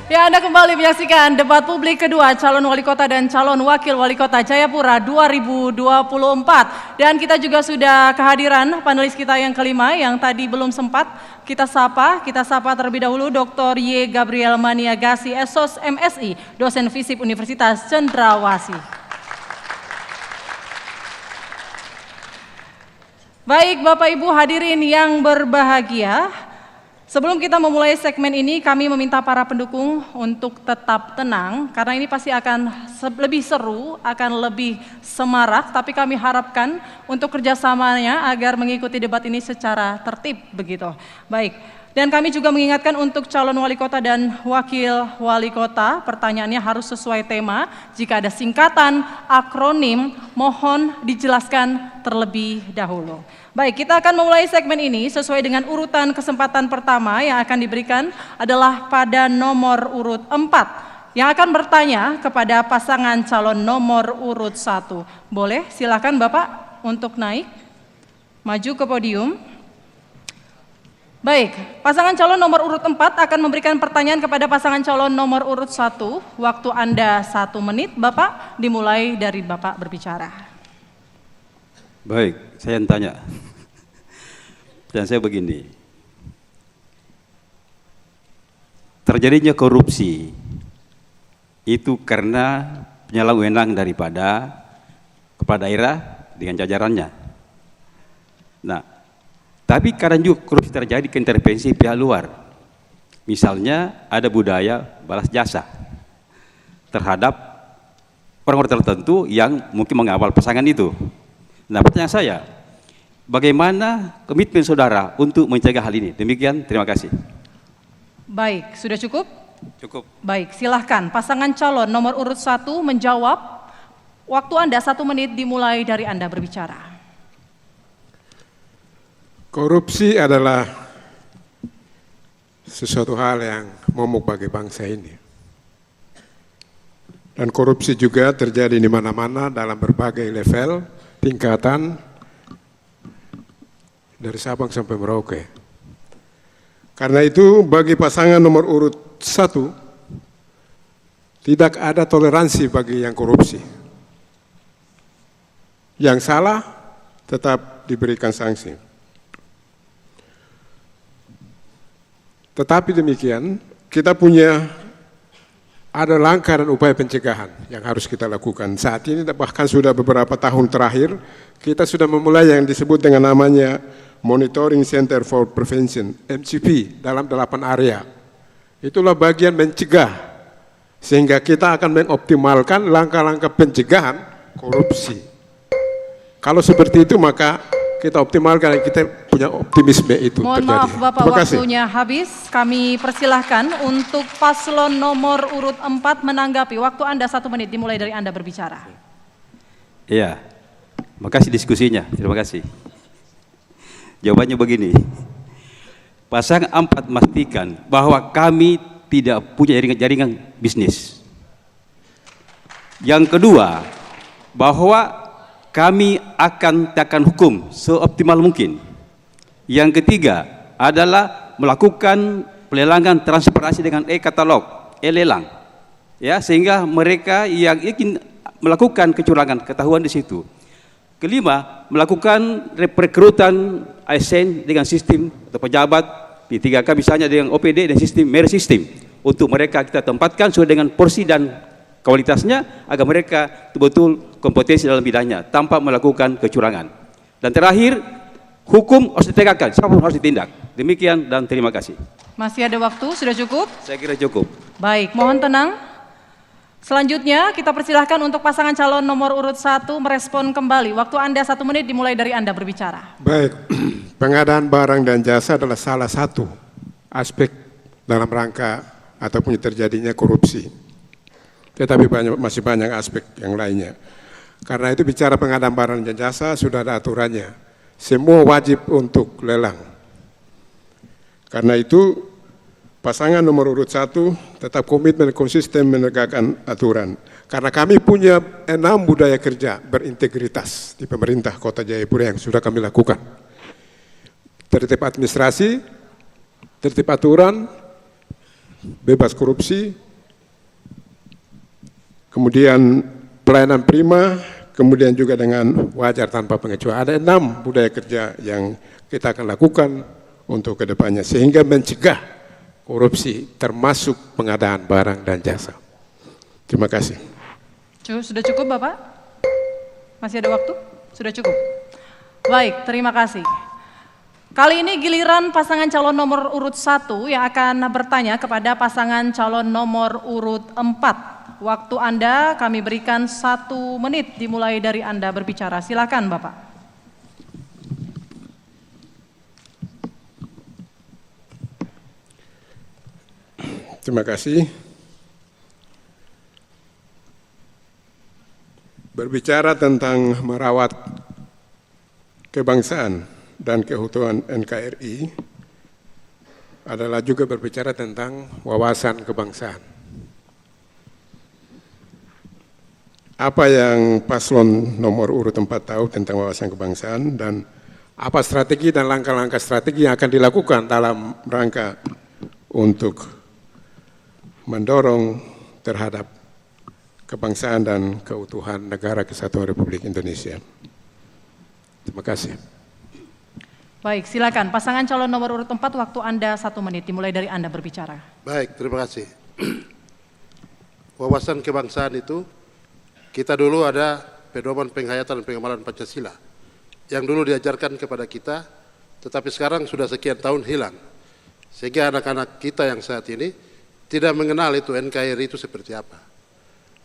Ya, Anda kembali menyaksikan debat publik kedua calon wali kota dan calon wakil wali kota Jayapura 2024. Dan kita juga sudah kehadiran panelis kita yang kelima yang tadi belum sempat kita sapa terlebih dahulu Dr. Y. Gabriel Maniagasi, Esos MSI, dosen FISIP Universitas Cendrawasih. Baik Bapak Ibu hadirin yang berbahagia, sebelum kita memulai segmen ini, kami meminta para pendukung untuk tetap tenang, karena ini pasti akan lebih seru, akan lebih semarak, tapi kami harapkan untuk kerjasamanya agar mengikuti debat ini secara tertib begitu. Baik, dan kami juga mengingatkan untuk calon wali kota dan wakil wali kota, pertanyaannya harus sesuai tema. Jika ada singkatan, akronim, mohon dijelaskan terlebih dahulu. Baik, kita akan memulai segmen ini sesuai dengan urutan kesempatan pertama yang akan diberikan adalah pada nomor urut 4 yang akan bertanya kepada pasangan calon nomor urut 1. Boleh silakan Bapak untuk naik, maju ke podium. Baik, pasangan calon nomor urut 4 akan memberikan pertanyaan kepada pasangan calon nomor urut 1. Waktu Anda 1 menit, Bapak, dimulai dari Bapak berbicara. Baik, saya yang tanya. Dan saya begini. Terjadinya korupsi itu karena penyalahgunaan daripada kepala daerah dengan jajarannya. Nah, tapi kadang juga korupsi terjadi ke intervensi pihak luar. Misalnya ada budaya balas jasa terhadap orang-orang tertentu yang mungkin mengawal pasangan itu. Nah, pertanyaan saya, bagaimana komitmen saudara untuk mencegah hal ini? Demikian, terima kasih. Baik, sudah cukup? Cukup. Baik, silahkan pasangan calon nomor urut 1 menjawab. Waktu Anda 1 menit dimulai dari Anda berbicara. Korupsi adalah sesuatu hal yang momok bagi bangsa ini. Dan korupsi juga terjadi di mana-mana dalam berbagai level, tingkatan, dari Sabang sampai Merauke. Karena itu bagi pasangan nomor urut 1, tidak ada toleransi bagi yang korupsi. Yang salah tetap diberikan sanksi. Tetapi demikian, kita punya ada langkah dan upaya pencegahan yang harus kita lakukan. Saat ini bahkan sudah beberapa tahun terakhir, kita sudah memulai yang disebut dengan namanya Monitoring Center for Prevention, MCP, dalam 8 area. Itulah bagian mencegah, sehingga kita akan mengoptimalkan langkah-langkah pencegahan korupsi. Kalau seperti itu maka kita optimalkan, kita punya optimisme itu. Mohon terjadi. maaf Bapak, waktunya habis. Kami persilahkan untuk paslon nomor urut 4 menanggapi. Waktu Anda 1 menit dimulai dari Anda berbicara. Iya, makasih diskusinya, terima kasih. Jawabannya begini, pasangan 4 memastikan bahwa kami tidak punya jaringan bisnis. Yang kedua, bahwa kami akan tegakkan hukum seoptimal mungkin. Yang ketiga adalah melakukan pelelangan transparansi dengan e-katalog, e-lelang, ya, sehingga mereka yang ingin melakukan kecurangan ketahuan di situ. Kelima, melakukan rekrutan ASN dengan sistem atau pejabat P3K misalnya dengan OPD dan sistem merit system. Untuk mereka kita tempatkan sesuai dengan porsi dan kualitasnya agar mereka betul-betul kompetensi dalam bidangnya tanpa melakukan kecurangan. Dan terakhir, hukum harus ditegakkan, siapapun harus ditindak. Demikian dan terima kasih. Masih ada waktu, sudah cukup? Saya kira cukup. Baik, mohon tenang. Selanjutnya kita persilahkan untuk pasangan calon nomor urut 1 merespon kembali. Waktu Anda 1 menit dimulai dari Anda berbicara. Baik, pengadaan barang dan jasa adalah salah satu aspek dalam rangka ataupun terjadinya korupsi. Tetapi masih banyak aspek yang lainnya. Karena itu bicara pengadaan barang dan jasa sudah ada aturannya. Semua wajib untuk lelang. Karena itu pasangan nomor urut 1 tetap komitmen konsisten menegakkan aturan. Karena kami punya 6 budaya kerja berintegritas di pemerintah Kota Jayapura yang sudah kami lakukan. Tertib administrasi, tertib aturan, bebas korupsi, kemudian pelayanan prima, kemudian juga dengan wajar tanpa pengecualian. Ada 6 budaya kerja yang kita akan lakukan untuk kedepannya sehingga mencegah korupsi termasuk pengadaan barang dan jasa. Terima kasih. Sudah cukup Bapak? Masih ada waktu? Sudah cukup? Baik, terima kasih. Kali ini giliran pasangan calon nomor urut 1 yang akan bertanya kepada pasangan calon nomor urut 4. Waktu Anda kami berikan 1 menit dimulai dari Anda berbicara. Silakan Bapak. Terima kasih. Berbicara tentang merawat kebangsaan dan keutuhan NKRI adalah juga berbicara tentang wawasan kebangsaan. Apa yang paslon nomor urut 4 tahu tentang wawasan kebangsaan dan apa strategi dan langkah-langkah strategi yang akan dilakukan dalam rangka untuk mendorong terhadap kebangsaan dan keutuhan negara kesatuan Republik Indonesia. Terima kasih. Baik, silakan pasangan calon nomor urut 4, waktu Anda 1 menit dimulai dari Anda berbicara. Baik, terima kasih. Wawasan kebangsaan itu, kita dulu ada pedoman penghayatan dan pengamalan Pancasila yang dulu diajarkan kepada kita, tetapi sekarang sudah sekian tahun hilang. Sehingga anak-anak kita yang saat ini tidak mengenal itu NKRI itu seperti apa.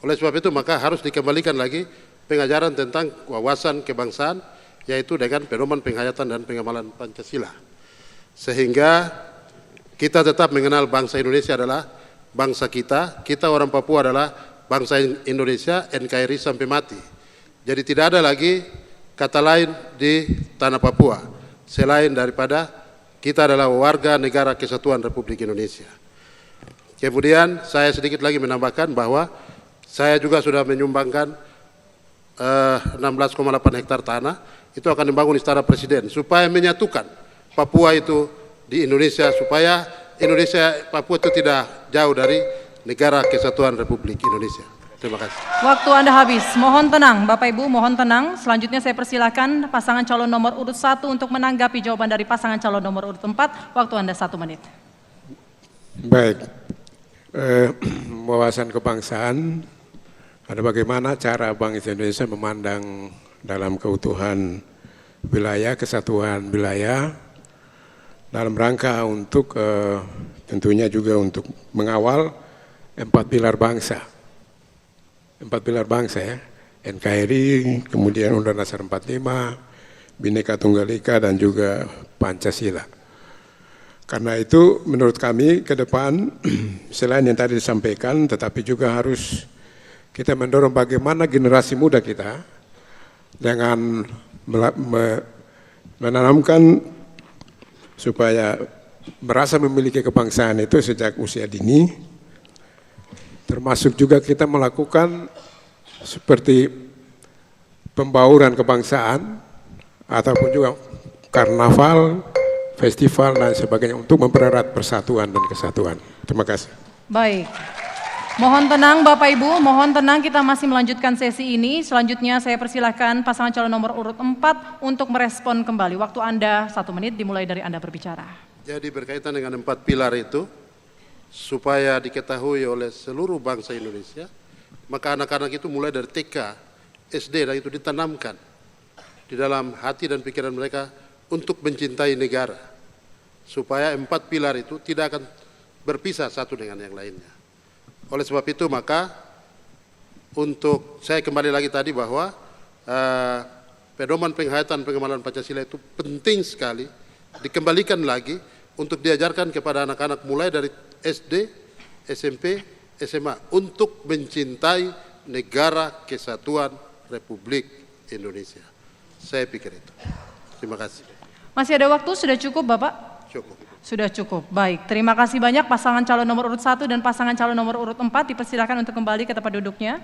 Oleh sebab itu maka harus dikembalikan lagi pengajaran tentang wawasan kebangsaan, yaitu dengan pedoman penghayatan dan pengamalan Pancasila. Sehingga kita tetap mengenal bangsa Indonesia adalah bangsa kita orang Papua adalah bangsa Indonesia, NKRI sampai mati. Jadi tidak ada lagi kata lain di tanah Papua, selain daripada kita adalah warga negara kesatuan Republik Indonesia. Kemudian saya sedikit lagi menambahkan bahwa saya juga sudah menyumbangkan 16,8 hektar tanah, itu akan dibangun Istana Presiden, supaya menyatukan Papua itu di Indonesia, supaya Papua itu tidak jauh dari negara kesatuan Republik Indonesia. Terima kasih. Waktu Anda habis, mohon tenang Bapak Ibu, mohon tenang. Selanjutnya saya persilakan pasangan calon nomor urut 1 untuk menanggapi jawaban dari pasangan calon nomor urut 4. Waktu Anda 1 menit. Baik, wawasan kebangsaan, ada bagaimana cara Bank Indonesia memandang dalam keutuhan wilayah, kesatuan wilayah, dalam rangka untuk tentunya juga untuk mengawal 4 pilar bangsa. 4 pilar bangsa ya, NKRI, kemudian Undang-Undang Dasar 45, Bhinneka Tunggal Ika dan juga Pancasila. Karena itu menurut kami ke depan selain yang tadi disampaikan, tetapi juga harus kita mendorong bagaimana generasi muda kita dengan menanamkan supaya merasa memiliki kebangsaan itu sejak usia dini, termasuk juga kita melakukan seperti pembauran kebangsaan ataupun juga karnaval, festival dan sebagainya untuk mempererat persatuan dan kesatuan. Terima kasih. Baik. Mohon tenang Bapak Ibu, mohon tenang, kita masih melanjutkan sesi ini. Selanjutnya saya persilahkan pasangan calon nomor urut 4 untuk merespon kembali. Waktu Anda 1 menit dimulai dari Anda berbicara. Jadi berkaitan dengan 4 pilar itu, supaya diketahui oleh seluruh bangsa Indonesia, maka anak-anak itu mulai dari TK, SD dan itu ditanamkan di dalam hati dan pikiran mereka untuk mencintai negara. Supaya 4 pilar itu tidak akan berpisah satu dengan yang lainnya. Oleh sebab itu maka untuk saya kembali lagi tadi bahwa pedoman penghayatan pengamalan Pancasila itu penting sekali dikembalikan lagi untuk diajarkan kepada anak-anak mulai dari SD, SMP, SMA untuk mencintai negara kesatuan Republik Indonesia. Saya pikir itu. Terima kasih. Masih ada waktu, sudah cukup Bapak? Cukup. Sudah cukup, baik. Terima kasih banyak pasangan calon nomor urut 1 dan pasangan calon nomor urut 4 dipersilakan untuk kembali ke tempat duduknya.